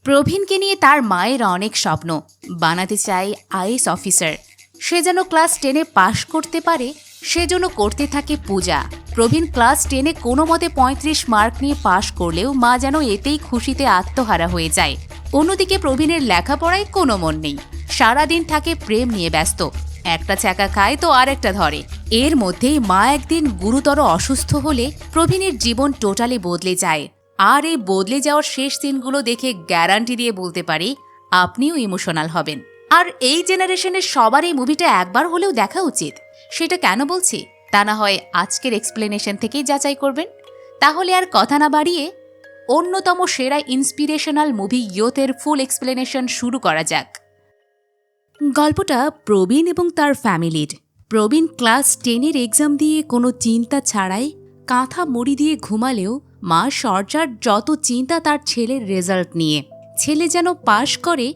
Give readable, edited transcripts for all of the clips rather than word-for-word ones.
প্রবীণকে নিয়ে তার মায়ের অনেক স্বপ্ন। বানাতে চায় আইএএস অফিসার। সে যেন ক্লাস 10-এ পাশ করতে পারে, সেজন্য করতে থাকে পূজা। প্রবীণ ক্লাস 10-এ কোনো মতে 35 মার্ক নিয়ে পাশ করলেও মা যেন এতেই খুশিতে আত্মহারা হয়ে যায়। অন্যদিকে প্রবীণের লেখাপড়ায় কোনো মন নেই, সারাদিন থাকে প্রেম নিয়ে ব্যস্ত। একটা চাকা খায় তো আরেকটা ধরে। এর মধ্যেই মা একদিন গুরুতর অসুস্থ হলে প্রবীণের জীবন টোটালি বদলে যায়। আর এই বদলে যাওয়ার শেষ দিনগুলো দেখে গ্যারান্টি দিয়ে বলতে পারি আপনিও ইমোশনাল হবেন। আর এই জেনারেশনের সবার এই মুভিটা একবার হলেও দেখা উচিত। সেটা কেন বলছি তা না হয় আজকের এক্সপ্লেনেশন থেকেই যাচাই করবেন। তাহলে আর কথা না বাড়িয়ে অন্যতম সেরা ইন্সপিরেশনাল মুভি ইয়থের ফুল এক্সপ্লেনেশন শুরু করা যাক। গল্পটা প্রবীণ এবং তার ফ্যামিলির। প্রবীণ ক্লাস 10-এর এক্সাম দিয়ে কোনো চিন্তা ছাড়াই কাঁথা মুড়ি দিয়ে ঘুমালেও মা সরজার যত চিন্তা তার ছেলের রেজাল্ট নিয়ে। ছেলে যেন পাশ করে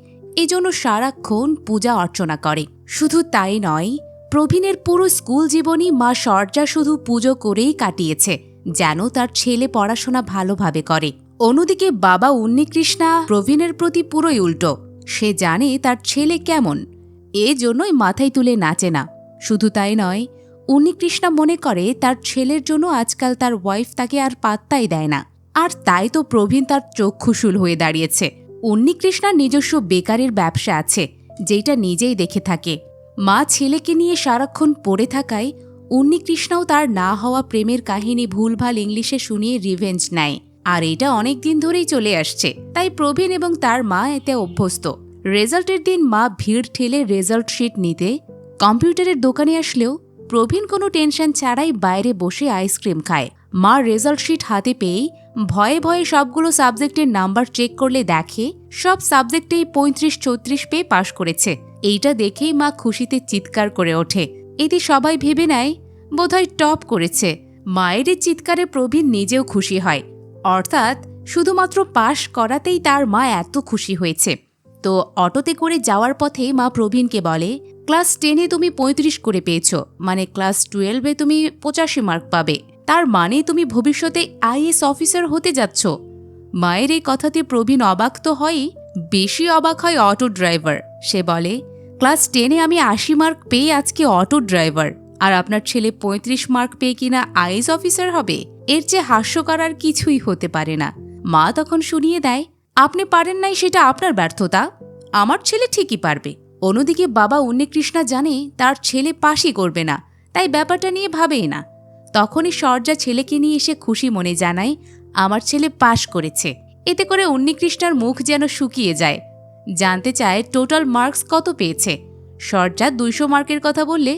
এজন্য সারাক্ষণ পূজা অর্চনা করে। শুধু তাই নয়, প্রবীণের পুরো স্কুল জীবনই মা সরজা শুধু পুজো করেই কাটিয়েছে যেন তার ছেলে পড়াশোনা ভালোভাবে করে। অন্যদিকে বাবা উন্নিকৃষ্ণা প্রবীণের প্রতি পুরোই উল্টো। সে জানে তার ছেলে কেমন, এজন্যই মাথায় তুলে নাচে না। শুধু তাই নয়, উন্নিকৃষ্ণা মনে করে তার ছেলের জন্য আজকাল তার ওয়াইফ তাকে আর পাত্তাই দেয় না। আর তাই তো প্রবীণ তার চক্ষুশূল হয়ে দাঁড়িয়েছে। উন্নিকৃষ্ণার নিজস্ব বেকারের ব্যবসা আছে, যেটা নিজেই দেখে থাকে। মা ছেলেকে নিয়ে সারাক্ষণ পড়ে থাকায় উন্নিকৃষ্ণাও তার না হওয়া প্রেমের কাহিনী ভুলভাল ইংলিশে শুনিয়ে রিভেঞ্জ নেয়। আর এটা অনেক দিন ধরেই চলে আসছে, তাই প্রবীণ এবং তার মা এতে অভ্যস্ত। রেজাল্টের দিন মা ভিড় ঠেলে রেজাল্ট শিট নিতে কম্পিউটারের দোকানে আসলেও প্রবীণ কোনো টেনশন ছাড়াই বাইরে বসে আইসক্রিম খায়। মা রেজাল্ট শিট হাতে পেয়েই ভয়ে ভয়ে সবগুলো সাবজেক্টের নাম্বার চেক করলে দেখে সব সাবজেক্টেই 35-34 পেয়ে পাশ করেছে। এইটা দেখেই মা খুশিতে চিৎকার করে ওঠে। এতে সবাই ভেবে নেয় বোধহয় টপ করেছে। মায়ের চিৎকারে প্রবীণ নিজেও খুশি হয়, অর্থাৎ শুধুমাত্র পাশ করাতেই তার মা এত খুশি হয়েছে। তো অটোতে করে যাওয়ার পথে মা প্রবীণকে বলে, ক্লাস 10-এ তুমি 35 করে পেয়েছ, মানে ক্লাস 12-এ তুমি 85 মার্ক পাবে। তার মানে তুমি ভবিষ্যতে আইএএস অফিসার হতে যাচ্ছ। মায়ের এই কথাতে প্রবীণ অবাক তো হয়ই, বেশি অবাক হয় অটো ড্রাইভার। সে বলে, ক্লাস 10-এ আমি 80 মার্ক পেয়ে আজকে অটো ড্রাইভার, আর আপনার ছেলে 35 মার্ক পেয়ে কিনা আইএএস অফিসার হবে? এর চেয়ে হাস্যকর আর কিছুই হতে পারে না। মা তখন শুনিয়ে দেয়, আপনি পারেন নাই সেটা আপনার ব্যর্থতা, আমার ছেলে ঠিকই পারবে। অন্যদিকে বাবা উন্নিকৃষ্ণা জানে তার ছেলে পাশই করবে না, তাই ব্যাপারটা নিয়ে ভাবেই না। তখনই সরজা ছেলেকে নিয়ে এসে খুশি মনে জানায়, আমার ছেলে পাশ করেছে। এতে করে উন্নিকৃষ্ণার মুখ যেন শুকিয়ে যায়। জানতে চায় টোটাল মার্কস কত পেয়েছে। সরজা 200 মার্কের কথা বললে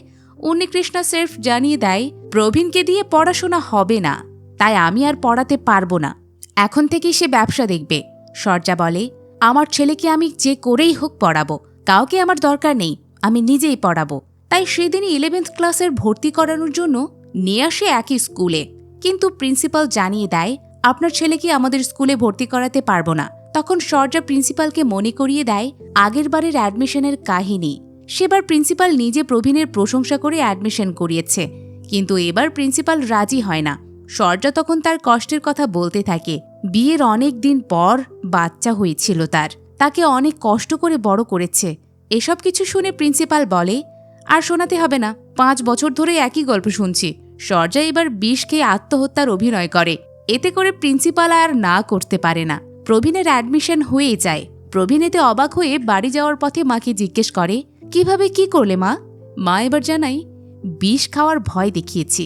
উন্নিকৃষ্ণা সেলফ জানিয়ে দেয়, প্রবীণকে দিয়ে পড়াশোনা হবে না, তাই আমি আর পড়াতে পারবো না। এখন থেকেই সে ব্যবসা দেখবে। সরজা বলে, আমার ছেলেকে আমি যে করেই হোক পড়াবো, কাউকে আমার দরকার নেই, আমি নিজেই পড়াবো। তাই সেদিনই 11th ক্লাসের ভর্তি করানোর জন্য নিয়ে আসে একই স্কুলে। কিন্তু প্রিন্সিপাল জানিয়ে দেয়, আপনার ছেলেকে আমাদের স্কুলে ভর্তি করাতে পারবো না। তখন সরজা প্রিন্সিপালকে মনে করিয়ে দেয় আগের বারের অ্যাডমিশনের কাহিনী। সেবার প্রিন্সিপাল নিজে প্রবীণের প্রশংসা করে অ্যাডমিশন করিয়েছে, কিন্তু এবার প্রিন্সিপাল রাজি হয় না। সরজা তখন তার কষ্টের কথা বলতে থাকে। বিয়ের অনেক দিন পর বাচ্চা হয়েছিল তার, তাকে অনেক কষ্ট করে বড় করেছে। এসব কিছু শুনে প্রিন্সিপাল বলে, আর শোনাতে হবে না, 5 বছর ধরে একই গল্প শুনছি। সরজা এবার বিষ খেয়ে আত্মহত্যার অভিনয় করে। এতে করে প্রিন্সিপাল আর না করতে পারে না। প্রবীণের অ্যাডমিশন হয়ে যায়। প্রবীণ এতে অবাক হয়ে বাড়ি যাওয়ার পথে মাকে জিজ্ঞেস করে, কিভাবে কি করলে মা? মা এবার জানাই, বিষ খাওয়ার ভয় দেখিয়েছি।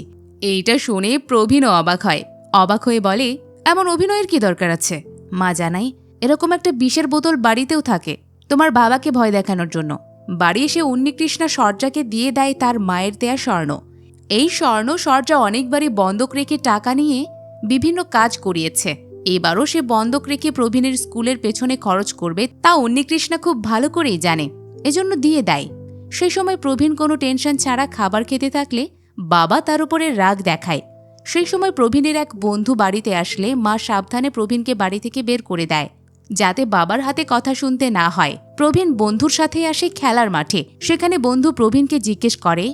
এইটা শুনে প্রবীণও অবাক হয়। অবাক হয়ে বলে, এমন অভিনয়ের কি দরকার আছে? মা জানাই, এরকম একটা বিষের বোতল বাড়িতেও থাকে, তোমার বাবাকে ভয় দেখানোর জন্য। বাড়ি এসে উন্নিকৃষ্ণা সরজাকে দিয়ে দেয় তার মায়ের দেয়া স্বর্ণ। এই স্বর্ণ সরজা অনেকবারই বন্ধক রেখে টাকা নিয়ে বিভিন্ন কাজ করিয়েছে। এবারও সে বন্ধক রেখে প্রবীণের স্কুলের পেছনে খরচ করবে, তা উন্নিকৃষ্ণা খুব ভালো করেই জানে, এজন্য দিয়ে দেয়। সেই সময় প্রবীণ কোনো টেনশন ছাড়া খাবার খেতে থাকলে বাবা তার উপরে রাগ দেখায়। সেই সময় প্রবীণের এক বন্ধু বাড়িতে আসলে মা সাবধানে প্রবীণকে বাড়ি থেকে বের করে দেয়, যাতে বাবার হাতে কথা শুনতে না হয়। প্রবীণ বন্ধুর সাথে আসে খেলার মাঠে। সেখানে বন্ধু প্রবীণকে জিজ্ঞেস করে,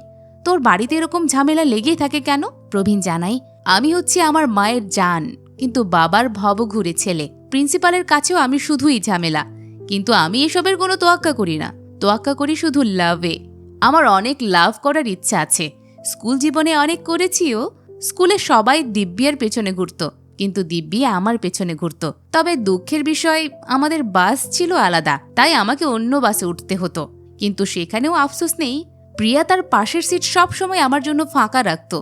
তোর বাড়িতে এরকম ঝামেলা লেগেই থাকে কেন? প্রবীণ জানাই, আমি হচ্ছি আমার মায়ের জান, কিন্তু বাবার ভবঘুরে ছেলে। প্রিন্সিপালের কাছেও আমি শুধুই ঝামেলা, কিন্তু আমি এসবের কোনো তোয়াক্কা করি না। তোয়াক্কা করি শুধু লাভে। আমার অনেক লাভ করার ইচ্ছা আছে। স্কুল জীবনে অনেক করেছিও। স্কুলে সবাই দিব্যার পেছনে ঘুরত, কিন্তু দিব্যি আমার পেছনে ঘুরত। তবে দুঃখের বিষয়, আমাদের বাস ছিল আলাদা, তাই আমাকে অন্য বাসে উঠতে হতো। কিন্তু সেখানেও আফসোস নেই, প্রিয়া তার পাশের সিট সবসময় আমার জন্য ফাঁকা রাখত।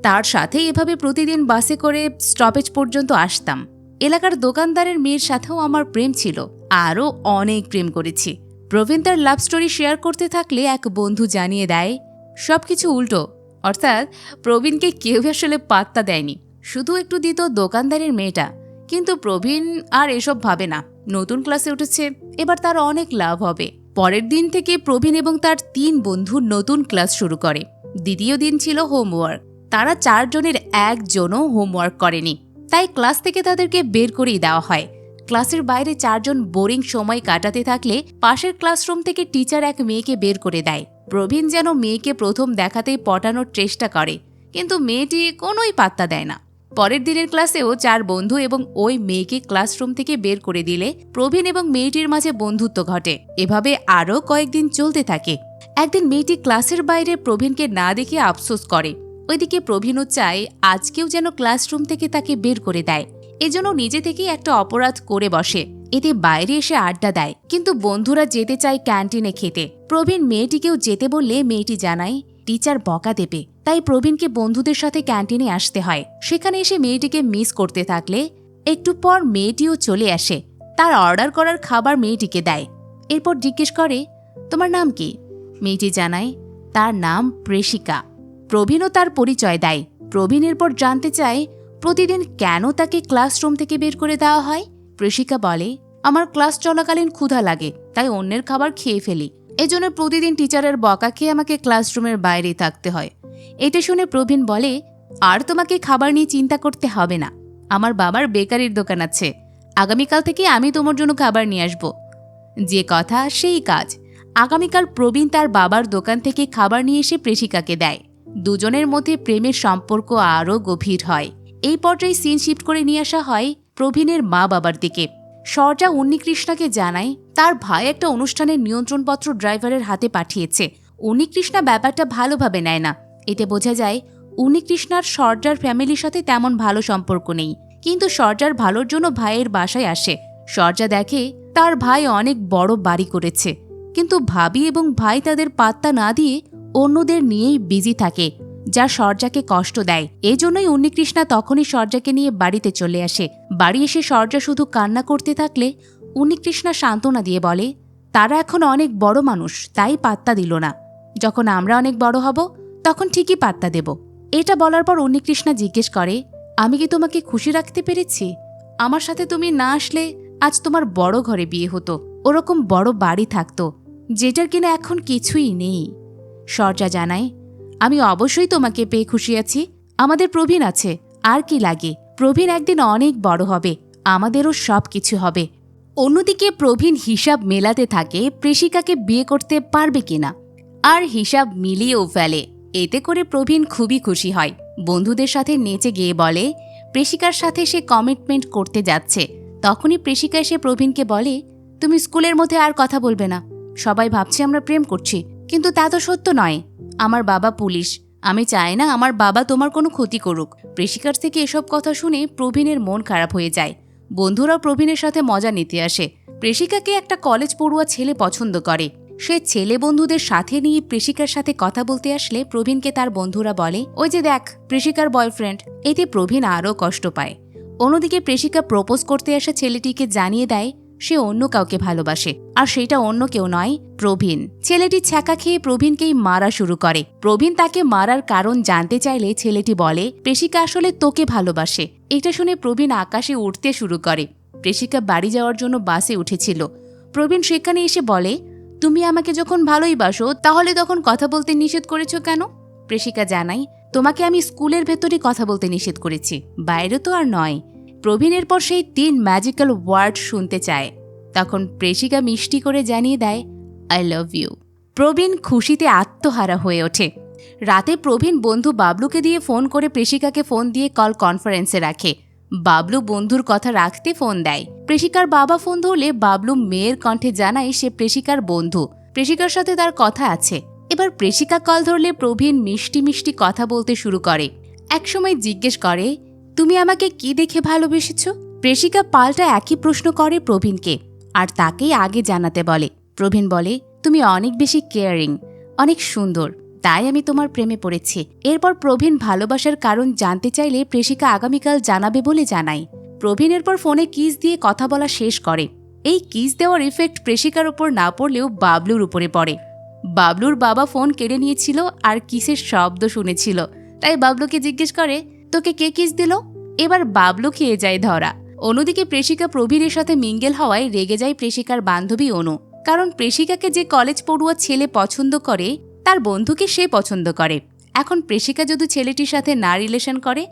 তার সাথে এভাবে প্রতিদিন বাসে করে স্টপেজ পর্যন্ত আসতাম। এলাকার দোকানদারের মেয়ের সাথেও আমার প্রেম ছিল, আরও অনেক প্রেম করেছি। প্রবীণ তার লাভ স্টোরি শেয়ার করতে থাকলে এক বন্ধু জানিয়ে দেয় সবকিছু উল্টো, অর্থাৎ প্রবীণকে কেউ আসলে পাত্তা দেয়নি, শুধু একটু দিত দোকানদারের মেয়েটা। কিন্তু প্রবীণ আর এসব ভাবে না। নতুন ক্লাসে উঠেছে, এবার তার অনেক লাভ হবে। পরের দিন থেকে প্রবীণ এবং তার 3 বন্ধু নতুন ক্লাস শুরু করে। দ্বিতীয় দিন ছিল হোমওয়ার্ক। তারা 4 জনের একজনও হোমওয়ার্ক করেনি, তাই ক্লাস থেকে তাদেরকে বের করেই দেওয়া হয়। ক্লাসের বাইরে 4 জন বোরিং সময় কাটাতে থাকলে পাশের ক্লাসরুম থেকে টিচার এক মেয়েকে বের করে দেয়। প্রবীণ যেন মেয়েকে প্রথম দেখাতেই পটানোর চেষ্টা করে, কিন্তু মেয়েটি কোনোই পাত্তা দেয় না। পরের দিনের ক্লাসেও 4 বন্ধু এবং ওই মেয়েকে ক্লাসরুম থেকে বের করে দিলে প্রবীণ এবং মেয়েটির মাঝে বন্ধুত্ব ঘটে। এভাবে আরও কয়েকদিন চলতে থাকে। একদিন মেয়েটি ক্লাসের বাইরে প্রবীণকে না দেখে আফসোস করে। ওইদিকে প্রবীণও চায় আজকেও যেন ক্লাসরুম থেকে তাকে বের করে দেয়। এজন্য নিজে থেকেই একটা অপরাধ করে বসে। এতে বাইরে এসে আড্ডা দেয়, কিন্তু বন্ধুরা যেতে চায় ক্যান্টিনে খেতে। প্রবীণ মেয়েটিকেও যেতে বললে মেয়েটি জানায় টিচার বকা দেবে, তাই প্রবীণকে বন্ধুদের সাথে ক্যান্টিনে আসতে হয়। সেখানে এসে মেয়েটিকে মিস করতে থাকলে একটু পর মেয়েটিও চলে আসে। তার অর্ডার করার খাবার মেয়েটিকে দেয়। এরপর জিজ্ঞেস করে তোমার নাম কি? মেয়েটি জানায় তার নাম প্রেষিকা। প্রবীণও তার পরিচয় দেয়। প্রবীণ এরপর জানতে চায় প্রতিদিন কেন তাকে ক্লাসরুম থেকে বের করে দেওয়া হয়। প্রেষিকা বলে আমার ক্লাস চলাকালীন ক্ষুধা লাগে, তাই অন্যের খাবার খেয়ে ফেলি। এজন্য প্রতিদিন টিচারের বকা খেয়ে আমাকে ক্লাসরুমের বাইরে থাকতে হয়। এটা শুনে প্রবীণ বলে আর তোমাকে খাবার নিয়ে চিন্তা করতে হবে না, আমার বাবার বেকারির দোকান আছে, আগামীকাল থেকে আমি তোমার জন্য খাবার নিয়ে আসব। যে কথা সেই কাজ। আগামীকাল প্রবীণ তার বাবার দোকান থেকে খাবার নিয়ে এসে প্রেষিকাকে দেয়। দুজনের মধ্যে প্রেমের সম্পর্ক আরও গভীর হয়। এই পর্যায়ে সিন শিফট করে নিয়ে আসা হয় প্রবীণের মা বাবার দিকে। সরজা উন্নিকৃষ্ণাকে জানায় তার ভাই একটা অনুষ্ঠানের নিয়ন্ত্রণপত্র ড্রাইভারের হাতে পাঠিয়েছে। উন্নিকৃষ্ণা ব্যাপারটা ভালোভাবে নেয় না। এতে বোঝা যায় উন্নিকৃষ্ণার সরজার ফ্যামিলির সাথে তেমন ভালো সম্পর্ক নেই, কিন্তু সরজার ভালোর জন্য ভাইয়ের বাসায় আসে। সরজা দেখে তার ভাই অনেক বড় বাড়ি করেছে, কিন্তু ভাবি এবং ভাই তাদের পাত্তা না দিয়ে অন্যদের নিয়েই বিজি থাকে, যা সরজাকে কষ্ট দেয়। এজন্যই উন্নিকৃষ্ণা তখনই সরজাকে নিয়ে বাড়িতে চলে আসে। বাড়ি এসে সরজা শুধু কান্না করতে থাকলে উন্নিকৃষ্ণা সান্ত্বনা দিয়ে বলে তারা এখন অনেক বড় মানুষ, তাই পাত্তা দিল না। যখন আমরা অনেক বড় হব তখন ঠিকই পাত্তা দেব। এটা বলার পর উন্নিকৃষ্ণা জিজ্ঞেস করে আমি কি তোমাকে খুশি রাখতে পেরেছি? আমার সাথে তুমি না আসলে আজ তোমার বড় ঘরে বিয়ে হতো, ওরকম বড় বাড়ি থাকতো, যেটার কিনা এখন কিছুই নেই। সরজা জানায় আমি অবশ্যই তোমাকে পেয়ে খুশি আছি। আমাদের প্রবীণ আছে, আর কি লাগে? প্রবীণ একদিন অনেক বড় হবে, আমাদেরও সব কিছু হবে। অন্যদিকে প্রবীণ হিসাব মেলাতে থাকে প্রেষিকাকে বিয়ে করতে পারবে কিনা, আর হিসাব মিলিয়েও ফেলে। এতে করে প্রবীণ খুবই খুশি হয়। বন্ধুদের সাথে নেচে গিয়ে বলে প্রেষিকার সাথে সে কমিটমেন্ট করতে যাচ্ছে। তখনই প্রেষিকা এসে প্রবীণকে বলে তুমি স্কুলের মধ্যে আর কথা বলবে না। সবাই ভাবছে আমরা প্রেম করছি, কিন্তু তা তো সত্য নয়। আমার বাবা পুলিশ, আমি চাই না আমার বাবা তোমার কোনো ক্ষতি করুক। প্রেষিকার থেকে এসব কথা শুনে প্রবীণের মন খারাপ হয়ে যায়। বন্ধুরা প্রবীণের সাথে মজা নিতে আসে। প্রেষিকাকে একটা কলেজ পড়ুয়া ছেলে পছন্দ করে। সে ছেলে বন্ধুদের সাথে নিয়ে প্রেষিকার সাথে কথা বলতে আসলে প্রবীণকে তার বন্ধুরা বলে ওই যে দেখ প্রেষিকার বয়ফ্রেন্ড। এতে প্রবীণ আরও কষ্ট পায়। অন্যদিকে প্রেষিকা প্রপোজ করতে আসা ছেলেটিকে জানিয়ে দেয় সে অন্য কাউকে ভালোবাসে, আর সেটা অন্য কেউ নয়, প্রবীণ। ছেলেটি ছ্যাঁকা খেয়ে প্রবীণকেই মারা শুরু করে। প্রবীণ তাকে মারার কারণ জানতে চাইলে ছেলেটি বলে প্রেষিকা আসলে তোকে ভালোবাসে। এটা শুনে প্রবীণ আকাশে উঠতে শুরু করে। প্রেষিকা বাড়ি যাওয়ার জন্য বাসে উঠেছিল। প্রবীণ সেখানে এসে বলে তুমি আমাকে যখন ভালোই বাসো তাহলে তখন কথা বলতে নিষেধ করেছ কেন? প্রেষিকা জানাই তোমাকে আমি স্কুলের ভেতরে কথা বলতে নিষেধ করেছি, বাইরে তো আর নয়। প্রবীণের পর সেই 3 ম্যাজিক্যাল ওয়ার্ড শুনতে চায়। তখন প্রেষিকা মিষ্টি করে জানিয়ে দেয় আই লাভ ইউ। প্রবীণ খুশিতে আত্মহারা হয়ে ওঠে। রাতে প্রবীণ বন্ধু বাবলুকে দিয়ে ফোন করে প্রেষিকাকে ফোন দিয়ে কল কনফারেন্সে রাখে। বাবলু বন্ধুর কথা রাখতে ফোন দেয়। প্রেষিকার বাবা ফোন ধরলে বাবলু মেয়ের কণ্ঠে জানায় সে প্রেষিকার বন্ধু, প্রেষিকার সাথে তার কথা আছে। এবার প্রেষিকা কল ধরলে প্রবীণ মিষ্টি মিষ্টি কথা বলতে শুরু করে। একসময় জিজ্ঞেস করে, তুমি আমাকে কি দেখে ভালোবেসেছ? প্রেষিকা পাল্টা একই প্রশ্ন করে প্রবীণকে, আর তাকেই আগে জানাতে বলে। প্রবীণ বলে, তুমি অনেক বেশি কেয়ারিং, অনেক সুন্দর, তাই আমি তোমার প্রেমে পড়েছি। এরপর প্রবীণ ভালোবাসার কারণ জানতে চাইলে প্রেষিকা আগামীকাল জানাবে বলে জানায়। প্রবীণ এরপর ফোনে কিস দিয়ে কথা বলা শেষ করে। এই কিস দেওয়ার ইফেক্ট প্রেষিকার উপর না পড়লেও বাবলুর উপরে পড়ে। বাবলুর বাবা ফোন কেড়ে নিয়েছিল আর কিসের শব্দ শুনেছিল, তাই বাবলুকে জিজ্ঞেস করে, তোকে কে কিস দিল? এবার বাবলু খেয়ে যায় ধরা। অন্যদিকে প্রেষিকা প্রবীরের সাথে মিঙ্গেল হওয়ায় রেগে যায় প্রেষিকার বান্ধবী অনু, কারণ প্রেষিকাকে যে কলেজ পড়ুয়া ছেলে পছন্দ করে তার বন্ধুকে সে পছন্দ করে। এখন প্রেষিকা যদি ছেলেটির সাথে না রিলেশন করে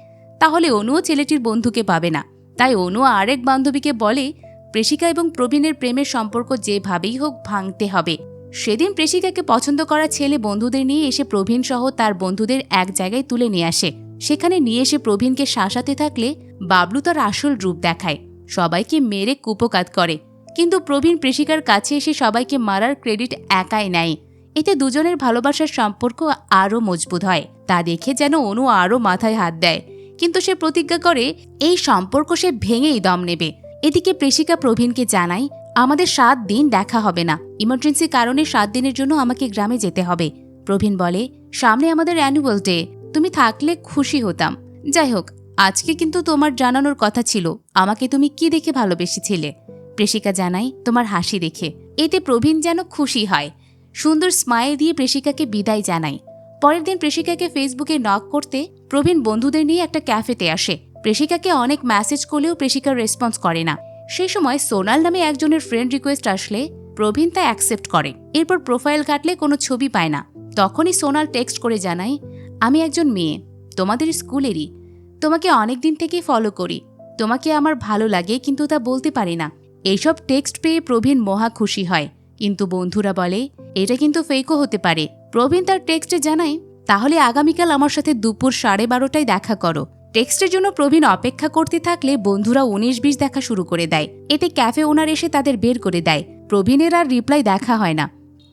তাহলে অনুও ছেলেটির বন্ধুকে পাবে না। তাই অনু আরেক বান্ধবীকে বলে প্রেষিকা এবং প্রবীণের প্রেমের সম্পর্ক যেভাবেই হোক ভাঙতে হবে। সেদিন প্রেষিকাকে পছন্দ করা ছেলে বন্ধুদের নিয়ে এসে প্রবীণ সহ তার বন্ধুদের এক জায়গায় তুলে নিয়ে আসে। সেখানে নিয়ে এসে প্রবীণকে শাসাতে থাকলে বাবলু তার আসল রূপ দেখায়, সবাইকে মেরে কুপকাত করে। কিন্তু প্রবীণ প্রেষিকার কাছে এসে সবাইকে মারার ক্রেডিট একাই নেয়। এতে দুজনের ভালোবাসার সম্পর্ক আরও মজবুত হয়। তা দেখে যেন অনু আরও মাথায় হাত দেয়, কিন্তু সে প্রতিজ্ঞা করে এই সম্পর্ক সে ভেঙেই দম নেবে। এদিকে প্রেষিকা প্রবীণকে জানায়, আমাদের 7 দিন দেখা হবে না, ইমার্জেন্সি কারণে 7 দিনের জন্য আমাকে গ্রামে যেতে হবে। প্রবীণ বলে, সামনে আমাদের অ্যানুয়াল ডে, তুমি থাকলে খুশি হতাম। যাই হোক, আজকে কিন্তু তোমার জানানোর কথা ছিল আমাকে তুমি কি দেখে ভালোবেসেছিলে। প্রেষিকা জানায়, তোমার হাসি দেখে। এতে প্রবীণ যেন খুশি হয়, সুন্দর স্মাইল দিয়ে প্রেষিকাকে বিদায় জানায়। পরের দিন প্রেষিকাকে ফেসবুকে নক করতে প্রবীণ বন্ধুদের নিয়ে একটা ক্যাফেতে আসে। প্রেষিকাকে অনেক মেসেজ করলেও প্রেষিকার রেসপন্স করে না। সেই সময় সোনাল নামে একজনের ফ্রেন্ড রিকোয়েস্ট আসলে প্রবীণ তা অ্যাকসেপ্ট করে। এরপর প্রোফাইল ঘাটলে কোনো ছবি পায় না। তখনই সোনাল টেক্সট করে জানায়, আমি একজন মেয়ে, তোমাদের স্কুলেরই, তোমাকে অনেক দিন থেকেই ফলো করি, তোমাকে আমার ভালো লাগে কিন্তু তা বলতে পারি না। এইসব টেক্সট পেয়ে প্রবীণ মহা খুশি হয়, কিন্তু বন্ধুরা বলে এটা কিন্তু ফেকও হতে পারে। প্রবীণ তার টেক্সটে জানায়, তাহলে আগামীকাল আমার সাথে দুপুর 12:30টায় দেখা করো। টেক্সটের জন্য প্রবীণ অপেক্ষা করতে থাকলে বন্ধুরা 19-20 দেখা শুরু করে দেয়। এতে ক্যাফে ওনার এসে তাদের বের করে দেয়। প্রবীণের আর রিপ্লাই দেখা হয় না।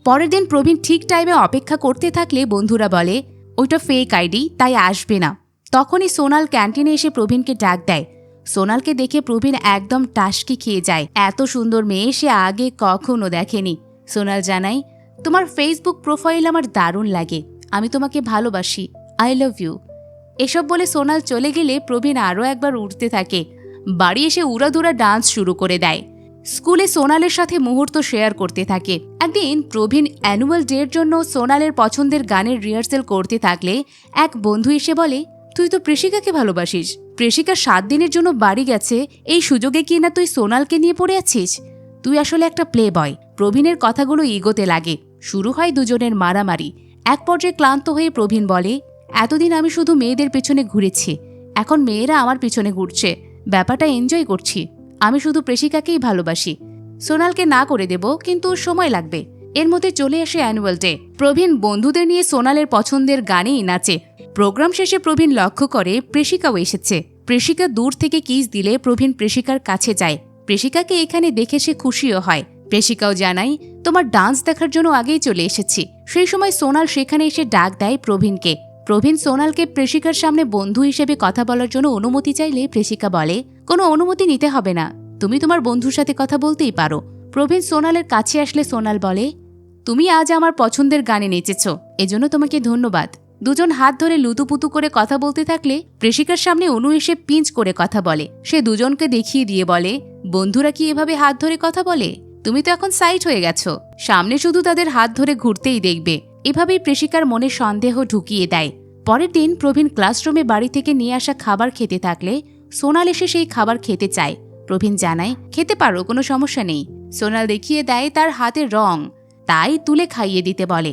পরের দিন প্রবীণ ঠিক টাইমে অপেক্ষা করতে থাকলে বন্ধুরা বলে ওইটা ফেক আইডি, তাই আসবে না। তখনই সোনাল ক্যান্টিনে এসে প্রবীণকে ডাক দেয়। সোনালকে দেখে প্রবীণ একদম টাসকি খেয়ে যায়। এত সুন্দর মেয়ে সে আগে কখনো দেখেনি। সোনাল জানায়, তোমার ফেসবুক প্রোফাইল আমার দারুণ লাগে, আমি তোমাকে ভালোবাসি, আই লাভ ইউ। এসব বলে সোনাল চলে গেলে প্রবীণ আরও একবার উঠতে থাকে। বাড়ি এসে উড়াধুরা ডান্স শুরু করে দেয়। স্কুলে সোনালের সাথে মুহূর্ত শেয়ার করতে থাকে। একদিন প্রবীণ অ্যানুয়াল ডের জন্য সোনালের পছন্দের গানের রিহার্সেল করতে থাকলে এক বন্ধু এসে বলে, তুই তো প্রেষিকাকে ভালোবাসিস, প্রেষিকা 7 দিনের জন্য বাড়ি গেছে, এই সুযোগে কি না তুই সোনালকে নিয়ে পড়ে আছিস? তুই আসলে একটা প্লে বয়। প্রবীণের কথাগুলো ইগোতে লাগে। শুরু হয় দুজনের মারামারি। এক পর্যায়ে ক্লান্ত হয়ে প্রবীণ বলে, এতদিন আমি শুধু মেয়েদের পেছনে ঘুরেছি, এখন মেয়েরা আমার পিছনে ঘুরছে, ব্যাপারটা এনজয় করছি। আমি শুধু প্রেষিকাকেই ভালোবাসি। সোনালকে না করে দেব, কিন্তু সময় লাগবে। এর মধ্যে চলে আসে অ্যানুয়াল ডে। প্রবীণ বন্ধুদের নিয়ে সোনালের পছন্দের গানেই নাচে। প্রোগ্রাম শেষে প্রবীণ লক্ষ্য করে প্রেষিকাও এসেছে। প্রেষিকা দূর থেকে কিস দিলে প্রবীণ প্রেষিকার কাছে যায়। প্রেষিকাকে এখানে দেখে সে খুশিও হয়। প্রেষিকাও জানায়, তোমার ডান্স দেখার জন্য আগেই চলে এসেছি। সেই সময় সোনাল সেখানে এসে ডাক দেয় প্রবীণকে। প্রবীণ সোনালকে প্রেষিকার সামনে বন্ধু হিসেবে কথা বলার জন্য অনুমতি চাইলে প্রেষিকা বলে, কোনো অনুমতি নিতে হবে না, তুমি তোমার বন্ধুর সাথে কথা বলতেই পারো। প্রবীণ সোনালের কাছে আসলে সোনাল বলে, তুমি আজ আমার পছন্দের গানে নেচেছ, এজন্য তোমাকে ধন্যবাদ। দুজন হাত ধরে লুতুপুতু করে কথা বলতে থাকলে প্রেষিকার সামনে অনু এসে পিঞ্চ করে কথা বলে। সে দুজনকে দেখিয়ে দিয়ে বলে, বন্ধুরা কি এভাবে হাত ধরে কথা বলে? তুমি তো এখন সাইট হয়ে গেছো, সামনে শুধু তাদের হাত ধরে ঘুরতেই দেখবে। এভাবেই প্রেষিকার মনে সন্দেহ ঢুকিয়ে দেয়। পরের দিন প্রবীণ ক্লাসরুমে বাড়ি থেকে নিয়ে আসা খাবার খেতে থাকলে সোনাল এসে সেই খাবার খেতে চায়। প্রবীণ জানায়, খেতে পারো, কোনো সমস্যা নেই। সোনাল দেখিয়ে দেয় তার হাতের রং, তাই তুলে খাইয়ে দিতে বলে।